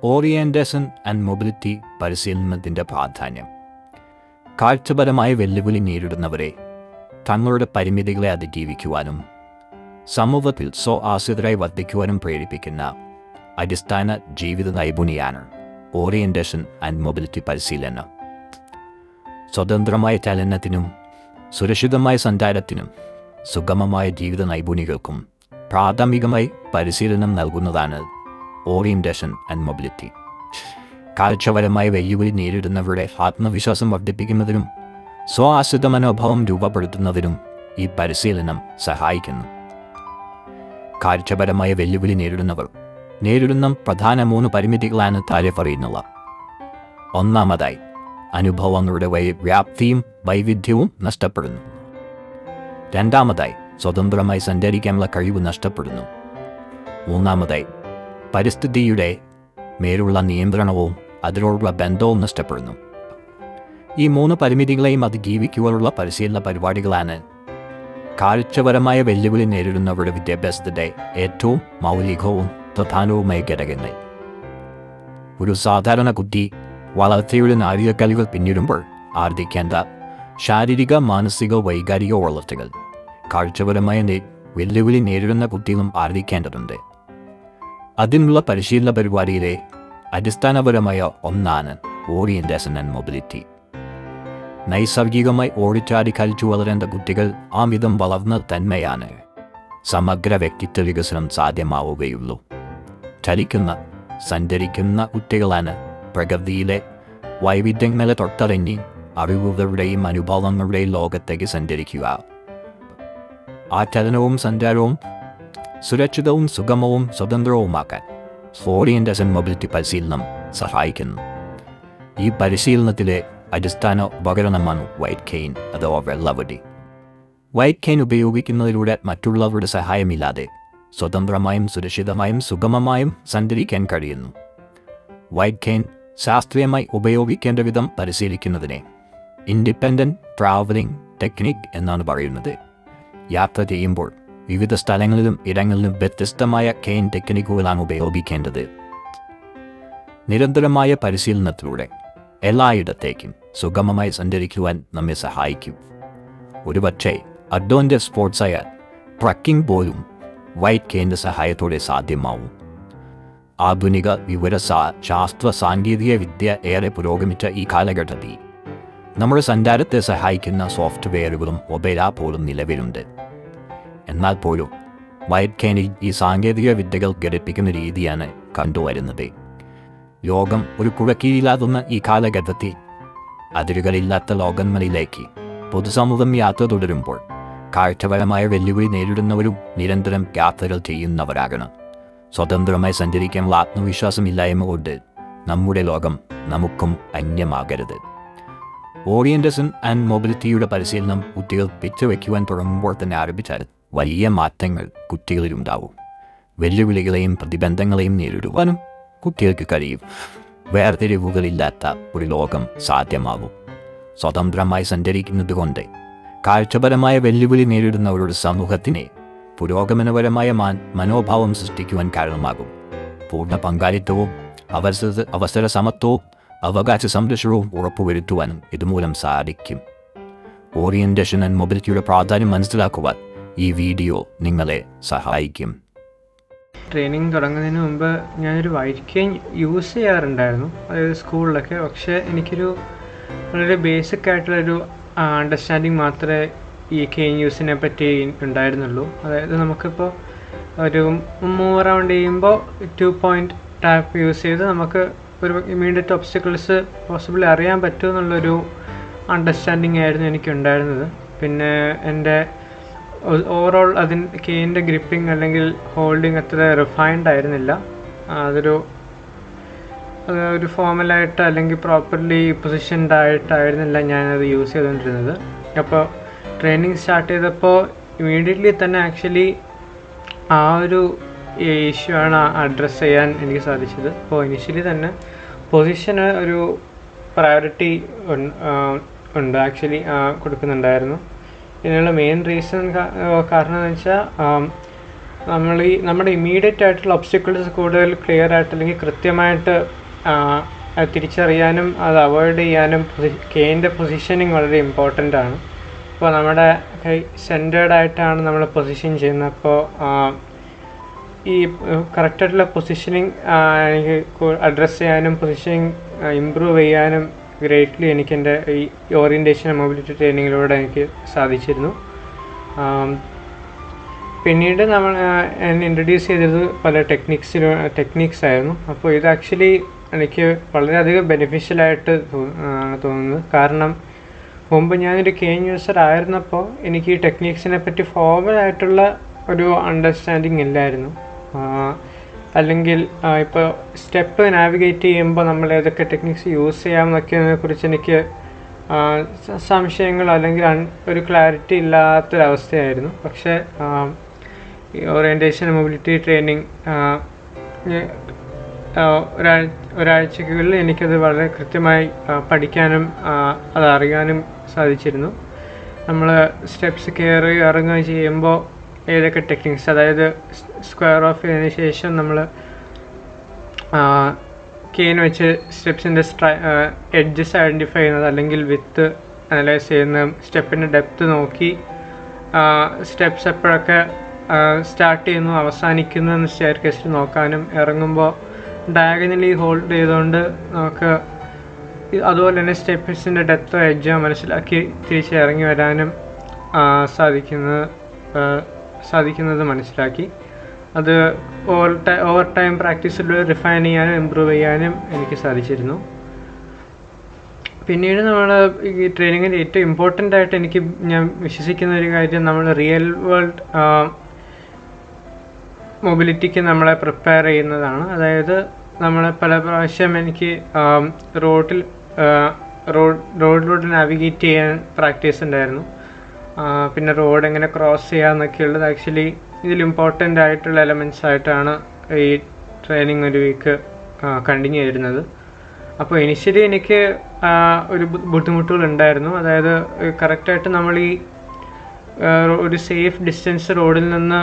Orientation and mobility പരിശീലനത്തിൻ്റെ പ്രാധാന്യം. കാഴ്ചപരമായ വെല്ലുവിളി നേരിടുന്നവരെ തങ്ങളുടെ പരിമിതികളെ അതിജീവിക്കുവാനും സമൂഹത്തിൽ ആശ്രിതരായി വർദ്ധിക്കുവാനും പ്രേരിപ്പിക്കുന്ന അടിസ്ഥാന ജീവിത നൈപുണ്യമാണ് ഓറിയന്റേഷൻ ആൻഡ് മൊബിലിറ്റി പരിശീലനം. സ്വതന്ത്രമായ ചലനത്തിനും സുരക്ഷിതമായ സഞ്ചാരത്തിനും സുഗമമായ ജീവിത നൈപുണ്യങ്ങൾക്കും പ്രാഥമികമായി പരിശീലനം നൽകുന്നതാണ് ഓറിയന്റേഷൻ ആൻഡ് മൊബിലിറ്റി. കാഴ്ചപരമായ വെല്ലുവിളി നേരിടുന്നവരുടെ ആത്മവിശ്വാസം വർദ്ധിപ്പിക്കുന്നതിനും ആശ്രിത മനോഭാവം രൂപപ്പെടുത്തുന്നതിനും ഈ പരിശീലനം സഹായിക്കുന്നു. കാഴ്ചപരമായ വെല്ലുവിളി നേരിടുന്നവർ നേരിടുന്ന പ്രധാന 3 പരിമിതികളാണ് താഴെ പറയുന്നവ. ഒന്നാമതായി, അനുഭവങ്ങളുടെ വ്യാപ്തിയും വൈവിധ്യവും നഷ്ടപ്പെടുന്നു. രണ്ടാമതായി, സ്വതന്ത്രമായി സഞ്ചരിക്കാനുള്ള കഴിവ് നഷ്ടപ്പെടുന്നു. മൂന്നാമതായി, പരിസ്ഥിതിയുടെ മേലുള്ള നിയന്ത്രണവും അതിനോടുള്ള ബന്ധവും നഷ്ടപ്പെടുന്നു. ഈ 3 പരിമിതികളെയും അതിജീവിക്കുവാനുള്ള പരിശീലന പരിപാടികളാണ് കാഴ്ചപരമായ വെല്ലുവിളി നേരിടുന്നവരുടെ വിദ്യാഭ്യാസത്തിൻ്റെ ഏറ്റവും മൗലികവും പ്രധാനവുമായ ഘടകങ്ങൾ. ഒരു സാധാരണ കുട്ടി വളർച്ചയുടെ നാഴികക്കല്ലുകൾ പിന്നിടുമ്പോൾ ആർജിക്കേണ്ട ശാരീരിക, മാനസിക, വൈകാരിക വളർച്ചകൾ കാഴ്ചപരമായ വെല്ലുവിളി നേരിടുന്ന കുട്ടികളും ആർജിക്കേണ്ടതുണ്ട്. അതിനുള്ള പരിശീലന പരിപാടിയിലെ അടിസ്ഥാനപരമായ ഒന്നാണ് ഓറിയന്റേഷൻ ആൻഡ് മൊബിലിറ്റി. നൈസർഗികമായി ഓടിച്ചാടി കളിച്ചു വളരേണ്ട കുട്ടികൾ ആ വിധം വളർന്ന തന്മയാണ് സമഗ്ര വ്യക്തിത്വ വികസനം സാധ്യമാവുകയുള്ളൂ. ചലിക്കുന്ന, സഞ്ചരിക്കുന്ന കുട്ടികളാണ് പ്രകൃതിയിലെ വൈവിധ്യങ്ങളെ തൊട്ടറിഞ്ഞ് അറിവുകളുടെയും അനുഭവങ്ങളുടെയും ലോകത്തേക്ക് സഞ്ചരിക്കുക. ആ ചലനവും സഞ്ചാരവും സുരക്ഷിതവും സുഗമവും സ്വതന്ത്രവുമാക്കാൻ ഓറിയന്റേഷൻ മൊബിലിറ്റി പരിശീലനം സഹായിക്കുന്നു. ഈ പരിശീലനത്തിലെ അടിസ്ഥാന ഉപകരണമാണ് വൈറ്റ് കെയിൻ അഥവാ വെള്ളവടി. വൈറ്റ് കെയിൻ ഉപയോഗിക്കുന്നതിലൂടെ മറ്റുള്ളവരുടെ സഹായമില്ലാതെ സ്വതന്ത്രമായും സുരക്ഷിതമായും സുഗമമായും സഞ്ചരിക്കാൻ കഴിയുന്നു. വൈറ്റ് കെയിൻ ശാസ്ത്രീയമായി ഉപയോഗിക്കേണ്ട വിധം പരിശീലിക്കുന്നതിനെ ഇൻഡിപെൻഡൻറ്റ് ട്രാവലിംഗ് ടെക്നിക് എന്നാണ് പറയുന്നത്. യാത്ര ചെയ്യുമ്പോൾ വിവിധ സ്ഥലങ്ങളിലും ഇടങ്ങളിലും വ്യത്യസ്തമായ കെയിൻ ടെക്നിക്കുകളാണ് ഉപയോഗിക്കേണ്ടത്. നിരന്തരമായ പരിശീലനത്തിലൂടെ എല്ലായിടത്തേക്കും സുഗമമായി സഞ്ചരിക്കുവാൻ നമ്മെ സഹായിക്കും. ഒരുപക്ഷെ അഡ്വഞ്ചർ സ്പോർട്സായ ട്രക്കിംഗ് പോലും വൈറ്റ് കെയിൻ്റെ സഹായത്തോടെ സാധ്യമാവും. ആധുനിക ശാസ്ത്ര സാങ്കേതിക വിദ്യ ഏറെ പുരോഗമിച്ച ഈ കാലഘട്ടത്തിൽ നമ്മുടെ സഞ്ചാരത്തെ സഹായിക്കുന്ന സോഫ്റ്റ്വെയറുകളും മൊബൈൽ ആപ്പുകളും നിലവിലുണ്ട്. എന്നാൽ പോലും വൈറ്റ് കെയിനിൽ ഈ സാങ്കേതിക വിദ്യകൾ ഘടിപ്പിക്കുന്ന രീതിയാണ് കണ്ടുവരുന്നത്. ലോകം ഒരു കുഴക്കീഴിലാകുന്ന ഈ കാലഘട്ടത്തിൽ അതിരുകളില്ലാത്ത ലോകങ്ങളിലേക്ക് പൊതുസമൂഹം യാത്ര തുടരുമ്പോൾ കാഴ്ചപരമായ വെല്ലുവിളി നേരിടുന്നവരും നിരന്തരം യാത്രകൾ ചെയ്യുന്നവരാകണം. സ്വതന്ത്രമായി സഞ്ചരിക്കാനുള്ള ആത്മവിശ്വാസമില്ലായ്മ കൊണ്ട് നമ്മുടെ ലോകം നമുക്കും അന്യമാകരുത്. ഓറിയന്റേഷൻ ആൻഡ് മൊബിലിറ്റിയുടെ പരിശീലനം കുട്ടികൾ പിച്ചുവയ്ക്കുവാൻ തുടങ്ങുമ്പോൾ തന്നെ ആരംഭിച്ചാൽ വലിയ മാറ്റങ്ങൾ കുട്ടികളിലുണ്ടാവും. വെല്ലുവിളികളെയും പ്രതിബന്ധങ്ങളെയും നേരിടുവാനും കുട്ടികൾക്ക് കഴിയും. വേർതിരിവുകളില്ലാത്ത ഒരു ലോകം സാധ്യമാകും. സ്വതന്ത്രമായി സഞ്ചരിക്കുന്നത് കൊണ്ട് കാഴ്ചപരമായ വെല്ലുവിളി നേരിടുന്നവരുടെ സമൂഹത്തിന് പുരോഗമനപരമായ മനോഭാവം സൃഷ്ടിക്കുവാൻ കാരണമാകും. പൂർണ്ണ പങ്കാളിത്തവും അവസര സമത്വവും അവകാശ സംരക്ഷണവും ഉറപ്പുവരുത്തുവാനും ഇതുമൂലം സാധിക്കും. ഓറിയന്റേഷൻ ആൻഡ് മൊബിലിറ്റിയുടെ പ്രാധാന്യം മനസ്സിലാക്കുവാൻ ഈ വീഡിയോ നിങ്ങളെ സഹായിക്കും. ട്രെയിനിങ് തുടങ്ങുന്നതിന് മുമ്പ് ഞാനൊരു വൈറ്റ് കെയിൻ യൂസ് ചെയ്യാറുണ്ടായിരുന്നു, അതായത് സ്കൂളിലൊക്കെ. പക്ഷേ എനിക്കൊരു വളരെ ബേസിക് ആയിട്ടുള്ളൊരു അണ്ടർസ്റ്റാൻഡിങ് മാത്രമേ ഈ കെയിൻ യൂസിനെ പറ്റി ഉണ്ടായിരുന്നുള്ളൂ. അതായത് നമുക്കിപ്പോൾ ഒരു മൂവ് റൗണ്ട് ചെയ്യുമ്പോൾ 2 പോയിൻ്റ് ടാപ്പ് യൂസ് ചെയ്ത് നമുക്ക് ഒരു ഇമ്മീഡിയറ്റ് ഒബ്സ്റ്റക്കിൾസ് പോസിബിളി അറിയാൻ പറ്റുമെന്നുള്ളൊരു അണ്ടർസ്റ്റാൻഡിങ് ആയിരുന്നു എനിക്കുണ്ടായിരുന്നത്. പിന്നെ എൻ്റെ ഓവറോൾ കെയിൻ്റെ ഗ്രിപ്പിംഗ് അല്ലെങ്കിൽ ഹോൾഡിങ് അത്ര റിഫൈൻഡ് ആയിരുന്നില്ല. അതൊരു ഫോമലായിട്ട് അല്ലെങ്കിൽ പ്രോപ്പർലി പൊസിഷൻഡ് ആയിട്ടായിരുന്നില്ല ഞാനത് യൂസ് ചെയ്തുകൊണ്ടിരുന്നത്. അപ്പോൾ ട്രെയിനിങ് സ്റ്റാർട്ട് ചെയ്തപ്പോൾ ഇമ്മീഡിയറ്റ്ലി തന്നെ ആക്ച്വലി ആ ഒരു ഇഷ്യൂ ആണ് അഡ്രസ്സ് ചെയ്യാൻ എനിക്ക് സാധിച്ചത്. അപ്പോൾ ഇനിഷ്യലി തന്നെ പൊസിഷന് ഒരു പ്രയോറിറ്റി ഉണ്ട്, ആക്ച്വലി കൊടുക്കുന്നുണ്ടായിരുന്നു. ഇതിനുള്ള മെയിൻ റീസൺ കാരണം എന്ന് വെച്ചാൽ നമ്മുടെ ഇമ്മീഡിയറ്റ് ആയിട്ടുള്ള ഒബ്സ്റ്റക്കിൾസ് കൂടുതൽ ക്ലിയർ ആയിട്ട് അല്ലെങ്കിൽ കൃത്യമായിട്ട് അത് തിരിച്ചറിയാനും അത് അവോയ്ഡ് ചെയ്യാനും കെയിൻ്റെ പൊസിഷനിങ് വളരെ ഇമ്പോർട്ടൻ്റ് ആണ്. അപ്പോൾ നമ്മുടെ കൈ സെൻറ്റേർഡ് ആയിട്ടാണ് നമ്മൾ പൊസിഷൻ ചെയ്യുന്നത്. അപ്പോൾ ഈ കറക്റ്റായിട്ടുള്ള പൊസിഷനിങ് എനിക്ക് അഡ്രസ്സ് ചെയ്യാനും പൊസിഷനിങ് ഇമ്പ്രൂവ് ചെയ്യാനും ഗ്രേറ്റ്ലി എനിക്ക് എൻ്റെ ഈ ഓറിയൻറ്റേഷൻ മൊബിലിറ്റി ട്രെയിനിങ്ങിലൂടെ എനിക്ക് സാധിച്ചിരുന്നു. പിന്നീട് എന്നെ ഇൻട്രൊഡ്യൂസ് ചെയ്തത് പല ടെക്നിക്സ് ആയിരുന്നു. അപ്പോൾ ഇത് ആക്ച്വലി എനിക്ക് വളരെയധികം ബെനിഫിഷ്യലായിട്ട് തോന്നുന്നത്. കാരണം മുമ്പ് ഞാനൊരു കെയിൻ യൂസർ ആയിരുന്നപ്പോൾ എനിക്ക് ഈ ടെക്നിക്സിനെ പറ്റി ഫോർമലായിട്ടുള്ള ഒരു അണ്ടർസ്റ്റാൻഡിങ് ഇല്ലായിരുന്നു. അല്ലെങ്കിൽ ഇപ്പോൾ സ്റ്റെപ്പ് നാവിഗേറ്റ് ചെയ്യുമ്പോൾ നമ്മൾ ഏതൊക്കെ ടെക്നിക്സ് യൂസ് ചെയ്യാമെന്നൊക്കെ കുറിച്ച് എനിക്ക് സംശയങ്ങൾ അല്ലെങ്കിൽ ഒരു ക്ലാരിറ്റി ഇല്ലാത്തൊരവസ്ഥയായിരുന്നു. പക്ഷേ ഓറിയൻറ്റേഷൻ മൊബിലിറ്റി ട്രെയിനിങ് ഒരാഴ്ചക്കുള്ളിൽ എനിക്കത് വളരെ കൃത്യമായി പഠിക്കാനും അതറിയാനും സാധിച്ചിരുന്നു. നമ്മൾ സ്റ്റെപ്സ് കയറി ഇറങ്ങുക ചെയ്യുമ്പോൾ ഏതൊക്കെ ടെക്നിക്സ്, അതായത് സ്ക്വയർ ഓഫ് ചെയ്തതിന് ശേഷം നമ്മൾ കെയിൻ വെച്ച് സ്റ്റെപ്സിൻ്റെ എഡ്ജസ് ഐഡൻറ്റിഫൈ ചെയ്യുന്നത്, അല്ലെങ്കിൽ വിത്ത് അനലൈസ് ചെയ്യുന്ന, സ്റ്റെപ്പിൻ്റെ ഡെപ്ത്ത് നോക്കി സ്റ്റെപ്സ് എപ്പോഴൊക്കെ സ്റ്റാർട്ട് ചെയ്യുന്നു അവസാനിക്കുന്നു എന്ന് സ്റ്റെയർ കേസിൽ നോക്കാനും, ഇറങ്ങുമ്പോൾ ഡയഗണലി ഹോൾഡ് ചെയ്തുകൊണ്ട് നമുക്ക് അതുപോലെ തന്നെ സ്റ്റെപ്സിൻ്റെ ഡെപ്തോ എഡ്ജോ മനസ്സിലാക്കി തിരിച്ച് ഇറങ്ങി വരാനും സാധിക്കുന്നത് മനസ്സിലാക്കി. അത് ഓവർ ടൈം പ്രാക്ടീസിലൂടെ റിഫൈൻ ചെയ്യാനും ഇമ്പ്രൂവ് ചെയ്യാനും എനിക്ക് സാധിച്ചിരുന്നു. പിന്നീട് നമ്മൾ ഈ ട്രെയിനിങ്ങിൻ്റെ ഏറ്റവും ഇമ്പോർട്ടൻ്റ് ആയിട്ട് ഞാൻ വിശ്വസിക്കുന്ന ഒരു കാര്യം, നമ്മൾ റിയൽ വേൾഡ് മൊബിലിറ്റിക്ക് നമ്മളെ പ്രിപ്പയർ ചെയ്യുന്നതാണ്. അതായത് നമ്മൾ പല പ്രാവശ്യം എനിക്ക് റോഡിലൂടെ നാവിഗേറ്റ് ചെയ്യാൻ പ്രാക്ടീസ് ഉണ്ടായിരുന്നു. പിന്നെ റോഡ് എങ്ങനെ ക്രോസ് ചെയ്യാമെന്നൊക്കെയുള്ളത് ആക്ച്വലി ഇതിൽ ഇമ്പോർട്ടൻ്റ് ആയിട്ടുള്ള എലമെൻറ്റ്സ് ആയിട്ടാണ് ഈ ട്രെയിനിങ് ഒരു വീക്ക് കണ്ടിന്യൂ ചെയ്തിരുന്നത്. അപ്പോൾ ഇനിഷ്യലി എനിക്ക് ഒരു ബുദ്ധിമുട്ടുകളുണ്ടായിരുന്നു. അതായത് കറക്റ്റായിട്ട് നമ്മൾ ഈ ഒരു സേഫ് ഡിസ്റ്റൻസ് റോഡിൽ നിന്ന്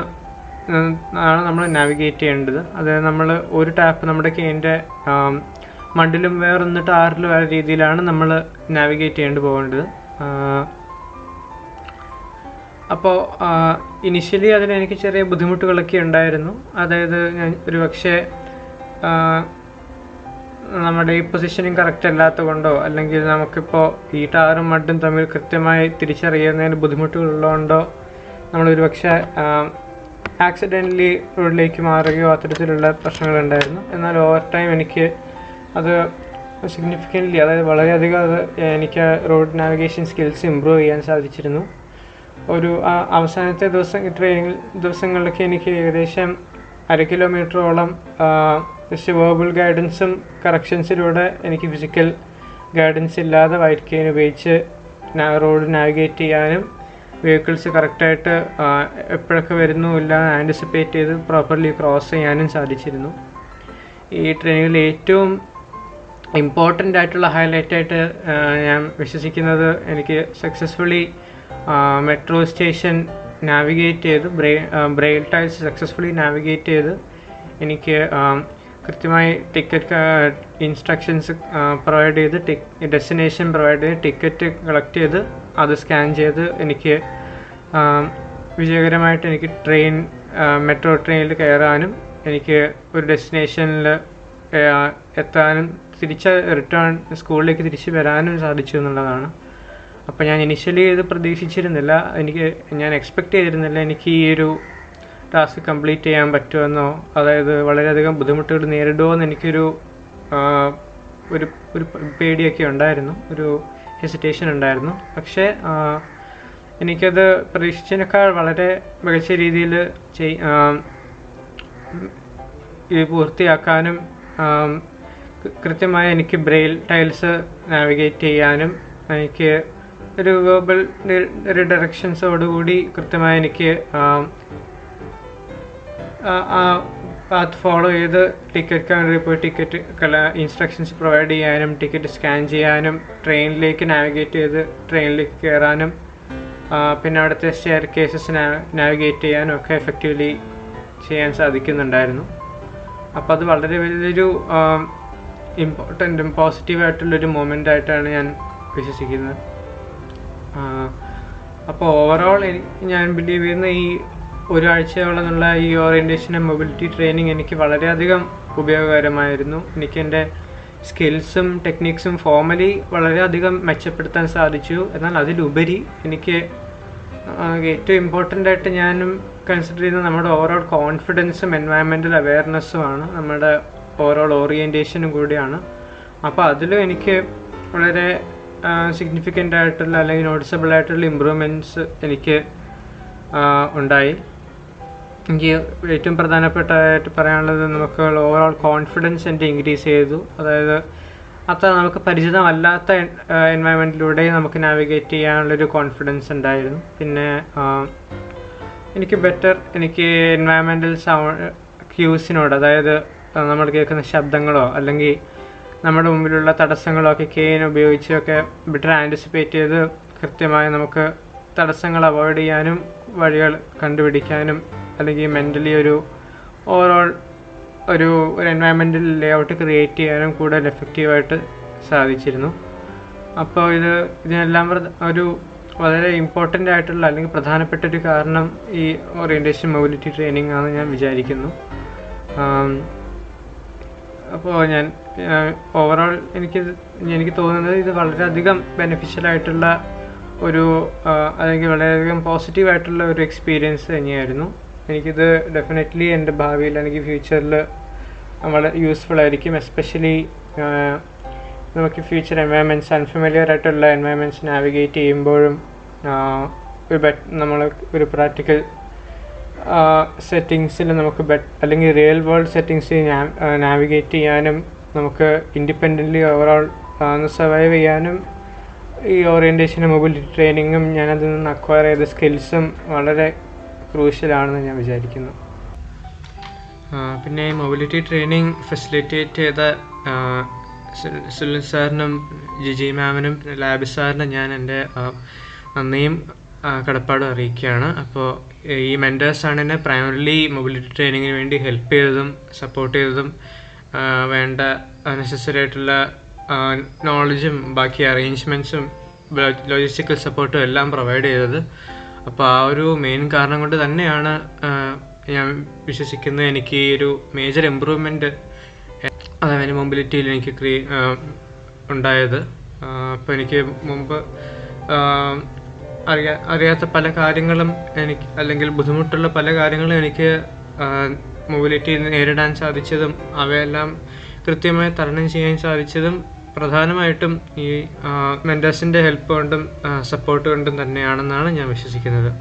ആണ് നമ്മൾ നാവിഗേറ്റ് ചെയ്യേണ്ടത്. അതായത് നമ്മൾ ഒരു ടാപ്പ് നമ്മുടെ കെയിൻ്റെ മഡിലും വേറൊന്ന് ടാറിലും ആ രീതിയിലാണ് നമ്മൾ നാവിഗേറ്റ് ചെയ്യേണ്ടി പോകേണ്ടത്. അപ്പോൾ ഇനിഷ്യലി അതിലെനിക്ക് ചെറിയ ബുദ്ധിമുട്ടുകളൊക്കെ ഉണ്ടായിരുന്നു. അതായത് ഞാൻ ഒരു പക്ഷേ നമ്മുടെ ഈ പൊസിഷനിങ് കറക്റ്റ് അല്ലാത്ത കൊണ്ടോ, അല്ലെങ്കിൽ നമുക്കിപ്പോൾ ഈ ടാറും മഡും തമ്മിൽ കൃത്യമായി തിരിച്ചറിയുന്നതിന് ബുദ്ധിമുട്ടുകളുള്ളതുകൊണ്ടോ നമ്മളൊരു പക്ഷേ ആക്സിഡൻ്റലി റോഡിലേക്ക് മാറുകയോ അത്തരത്തിലുള്ള പ്രശ്നങ്ങളുണ്ടായിരുന്നു. എന്നാൽ ഓവർ ടൈം എനിക്ക് അത് സിഗ്നിഫിക്കൻ്റ്ലി, അതായത് വളരെയധികം എനിക്ക് റോഡ് നാവിഗേഷൻ സ്കിൽസ് ഇമ്പ്രൂവ് ചെയ്യാൻ സാധിച്ചിരുന്നു. ഒരു അവസാനത്തെ ട്രെയിനിങ് ദിവസങ്ങളിലൊക്കെ എനിക്ക് ഏകദേശം 1/2 കിലോമീറ്ററോളം ജസ്റ്റ് വേർബൽ ഗൈഡൻസും കറക്ഷൻസിലൂടെ എനിക്ക് ഫിസിക്കൽ ഗൈഡൻസ് ഇല്ലാതെ വൈറ്റ് കെയിൻ ഉപയോഗിച്ച് റോഡ് നാവിഗേറ്റ് ചെയ്യാനും വെഹിക്കിൾസ് കറക്റ്റായിട്ട് എപ്പോഴൊക്കെ വരുന്നു ഇല്ലാതെ ആൻറ്റിസിപ്പേറ്റ് ചെയ്ത് പ്രോപ്പർലി ക്രോസ് ചെയ്യാനും സാധിച്ചിരുന്നു. ഈ ട്രെയിനിങ്ങിൽ ഏറ്റവും ഇമ്പോർട്ടൻ്റ് ആയിട്ടുള്ള ഹൈലൈറ്റായിട്ട് ഞാൻ വിശ്വസിക്കുന്നത്, എനിക്ക് സക്സസ്ഫുള്ളി മെട്രോ സ്റ്റേഷൻ നാവിഗേറ്റ് ചെയ്ത് ബ്രെയിൽ ടൈൽസ് സക്സസ്ഫുള്ളി നാവിഗേറ്റ് ചെയ്ത് എനിക്ക് കൃത്യമായി ടിക്കറ്റ് ഇൻസ്ട്രക്ഷൻസ് പ്രൊവൈഡ് ചെയ്ത് ഡെസ്റ്റിനേഷൻ പ്രൊവൈഡ് ചെയ്ത് ടിക്കറ്റ് കളക്ട് ചെയ്ത് അത് സ്കാൻ ചെയ്ത് എനിക്ക് വിജയകരമായിട്ട് എനിക്ക് മെട്രോ ട്രെയിനിൽ കയറാനും എനിക്ക് ഒരു ഡെസ്റ്റിനേഷനിൽ എത്താനും റിട്ടേൺ സ്കൂളിലേക്ക് തിരിച്ച് വരാനും സാധിച്ചു എന്നുള്ളതാണ്. അപ്പോൾ ഞാൻ ഇനിഷ്യലി ഇത് പ്രതീക്ഷിച്ചിരുന്നില്ല, ഞാൻ എക്സ്പെക്റ്റ് ചെയ്തിരുന്നില്ല എനിക്ക് ഈ ഒരു ടാസ്ക് കംപ്ലീറ്റ് ചെയ്യാൻ പറ്റുമെന്നോ, അതായത് വളരെയധികം ബുദ്ധിമുട്ടുകൾ നേരിടുമോ എന്ന് എനിക്കൊരു ഒരു പേടിയൊക്കെ ഉണ്ടായിരുന്നു, ഒരു ഹെസിറ്റേഷൻ ഉണ്ടായിരുന്നു. പക്ഷേ എനിക്കത് പ്രതീക്ഷിച്ചതിനേക്കാൾ വളരെ മികച്ച രീതിയിൽ ഇത് പൂർത്തിയാക്കാനും കൃത്യമായി എനിക്ക് ബ്രെയിൽ ടൈൽസ് നാവിഗേറ്റ് ചെയ്യാനും എനിക്ക് ഒരു വേർബൽ ഡയറക്ഷൻസോടുകൂടി കൃത്യമായി എനിക്ക് പാത്ത് ഫോളോ ചെയ്ത് ടിക്കറ്റ് കൗണ്ടറിൽ പോയി ടിക്കറ്റ് ഇൻസ്ട്രക്ഷൻസ് പ്രൊവൈഡ് ചെയ്യാനും ടിക്കറ്റ് സ്കാൻ ചെയ്യാനും ട്രെയിനിലേക്ക് നാവിഗേറ്റ് ചെയ്ത് ട്രെയിനിലേക്ക് കയറാനും പിന്നെ അവിടുത്തെ സ്റ്റെയർ കേസസ് നാവിഗേറ്റ് ചെയ്യാനും ഒക്കെ എഫക്റ്റീവ്ലി ചെയ്യാൻ സാധിക്കുന്നുണ്ടായിരുന്നു. അപ്പോൾ അത് വളരെ വലിയൊരു ഇമ്പോർട്ടൻറ്റും പോസിറ്റീവായിട്ടുള്ളൊരു മൊമെൻ്റ് ആയിട്ടാണ് ഞാൻ വിശ്വസിക്കുന്നത്. അപ്പോൾ ഓവറോൾ ഞാൻ ബിലീവ് ചെയ്യുന്ന ഈ ഒരാഴ്ചയോളമുള്ള ഈ ഓറിയൻറ്റേഷൻ ആൻഡ് മൊബിലിറ്റി ട്രെയിനിങ് എനിക്ക് വളരെയധികം ഉപയോഗകരമായിരുന്നു. എനിക്ക് എൻ്റെ സ്കിൽസും ടെക്നിക്സും ഫോർമലി വളരെയധികം മെച്ചപ്പെടുത്താൻ സാധിച്ചു. എന്നാൽ അതിലുപരി എനിക്ക് ഏറ്റവും ഇമ്പോർട്ടൻ്റ് ആയിട്ട് ഞാനും കൺസിഡർ ചെയ്യുന്നത് നമ്മുടെ ഓവറോൾ കോൺഫിഡൻസും എൻവയറമെൻ്റൽ അവെയർനെസ്സുമാണ്, നമ്മുടെ ഓവറോൾ ഓറിയൻറ്റേഷനും കൂടിയാണ്. അപ്പോൾ അതിലും എനിക്ക് വളരെ സിഗ്നിഫിക്കൻ്റ് ആയിട്ടുള്ള അല്ലെങ്കിൽ നോട്ടിസബിൾ ആയിട്ടുള്ള ഇമ്പ്രൂവ്മെൻറ്റ്സ് എനിക്ക് ഉണ്ടായി. എനിക്ക് ഏറ്റവും പ്രധാനപ്പെട്ടതായിട്ട് പറയാനുള്ളത് നമുക്ക് ഓവറോൾ കോൺഫിഡൻസ് എൻ്റെ ഇൻക്രീസ് ചെയ്തു. അതായത് അത്ര നമുക്ക് പരിചിതമല്ലാത്ത എൻവയറമെൻറ്റിലൂടെ നമുക്ക് നാവിഗേറ്റ് ചെയ്യാനുള്ളൊരു കോൺഫിഡൻസ് ഉണ്ടായിരുന്നു. പിന്നെ എനിക്ക് എൻവയറമെൻ്റൽ ക്യൂസിനോട്, അതായത് നമ്മൾ കേൾക്കുന്ന ശബ്ദങ്ങളോ അല്ലെങ്കിൽ നമ്മുടെ മുമ്പിലുള്ള തടസ്സങ്ങളോ ഒക്കെ കെയിൻ ഉപയോഗിച്ചൊക്കെ ബെറ്റർ ആൻറ്റിസിപ്പേറ്റ് ചെയ്ത് കൃത്യമായി നമുക്ക് തടസ്സങ്ങൾ അവോയ്ഡ് ചെയ്യാനും വഴികൾ കണ്ടുപിടിക്കാനും അല്ലെങ്കിൽ മെൻ്റലി ഒരു ഓവറോൾ ഒരു എൻവയറമെൻ്റൽ ലേഔട്ട് ക്രിയേറ്റ് ചെയ്യാനും കൂടുതൽ എഫക്റ്റീവായിട്ട് സാധിച്ചിരുന്നു. അപ്പോൾ ഇതിനെല്ലാം ഒരു വളരെ ഇമ്പോർട്ടൻ്റ് ആയിട്ടുള്ള അല്ലെങ്കിൽ പ്രധാനപ്പെട്ടൊരു കാരണം ഈ ഓറിയൻറ്റേഷൻ മൊബിലിറ്റി ട്രെയിനിങ് ആണെന്ന് ഞാൻ വിചാരിക്കുന്നു. അപ്പോൾ ഞാൻ ഓവറോൾ എനിക്ക് തോന്നുന്നത് ഇത് വളരെയധികം ബെനിഫിഷ്യലായിട്ടുള്ള അല്ലെങ്കിൽ വളരെയധികം പോസിറ്റീവായിട്ടുള്ള ഒരു എക്സ്പീരിയൻസ് തന്നെയായിരുന്നു. എനിക്കിത് ഡെഫിനറ്റ്ലി എൻ്റെ ഭാവിയിൽ അല്ലെങ്കിൽ ഫ്യൂച്ചറിൽ വളരെ യൂസ്ഫുൾ ആയിരിക്കും. എസ്പെഷ്യലി നമുക്ക് ഫ്യൂച്ചർ എൻവയറമെൻറ്റ്സ്, അൺഫെമിലിയർ ആയിട്ടുള്ള എൻവയറമെൻറ്റ്സ് നാവിഗേറ്റ് ചെയ്യുമ്പോഴും നമ്മൾ ഒരു പ്രാക്ടിക്കൽ സെറ്റിങ്സിൽ നമുക്ക് അല്ലെങ്കിൽ റിയൽ വേൾഡ് സെറ്റിങ്സിൽ നാവിഗേറ്റ് ചെയ്യാനും നമുക്ക് ഇൻഡിപെൻഡൻ്റ്ലി ഓവറോൾ സർവൈവ് ചെയ്യാനും ഈ ഓറിയൻറ്റേഷനും മൊബിലിറ്റി ട്രെയിനിങ്ങും ഞാനതിൽ നിന്ന് അക്വയർ ചെയ്ത സ്കിൽസും വളരെ ക്രൂഷ്യലാണെന്ന് ഞാൻ വിചാരിക്കുന്നു. പിന്നെ മൊബിലിറ്റി ട്രെയിനിങ് ഫെസിലിറ്റേറ്റ് ചെയ്ത സുനിൽ സാറിനും ജിജി മാമിനും ലാബി സാറിനും ഞാൻ എൻ്റെ നന്ദിയും കടപ്പാടും അറിയിക്കുകയാണ്. അപ്പോൾ ഈ മെൻറ്റേഴ്സാണ് എന്നെ പ്രൈമറിലി മൊബിലിറ്റി ട്രെയിനിങ്ങിന് വേണ്ടി ഹെൽപ്പ് ചെയ്തതും സപ്പോർട്ട് ചെയ്തതും വേണ്ട നെസസറി ആയിട്ടുള്ള നോളജും ബാക്കി അറേഞ്ച്മെൻറ്റ്സും ലോജിസ്റ്റിക്കൽ സപ്പോർട്ടും എല്ലാം പ്രൊവൈഡ് ചെയ്തത്. അപ്പോൾ ആ ഒരു മെയിൻ കാരണം കൊണ്ട് തന്നെയാണ് ഞാൻ വിശ്വസിക്കുന്നത് എനിക്ക് ഈ ഒരു മേജർ ഇമ്പ്രൂവ്മെൻറ്റ് അതായത് മൊബിലിറ്റിയിൽ എനിക്ക് ഉണ്ടായത്. അപ്പോൾ എനിക്ക് മുമ്പ് അറിയാത്ത പല കാര്യങ്ങളും അല്ലെങ്കിൽ ബുദ്ധിമുട്ടുള്ള പല കാര്യങ്ങളും എനിക്ക് മൊബിലിറ്റി നേരിടാൻ സാധിച്ചതും അവയെല്ലാം കൃത്യമായി തരണം ചെയ്യാൻ സാധിച്ചതും പ്രധാനമായിട്ടും ഈ മെൻറ്റേഴ്സിൻ്റെ ഹെൽപ്പ് കൊണ്ടും സപ്പോർട്ട് കൊണ്ടും തന്നെയാണെന്നാണ് ഞാൻ വിശ്വസിക്കുന്നത്.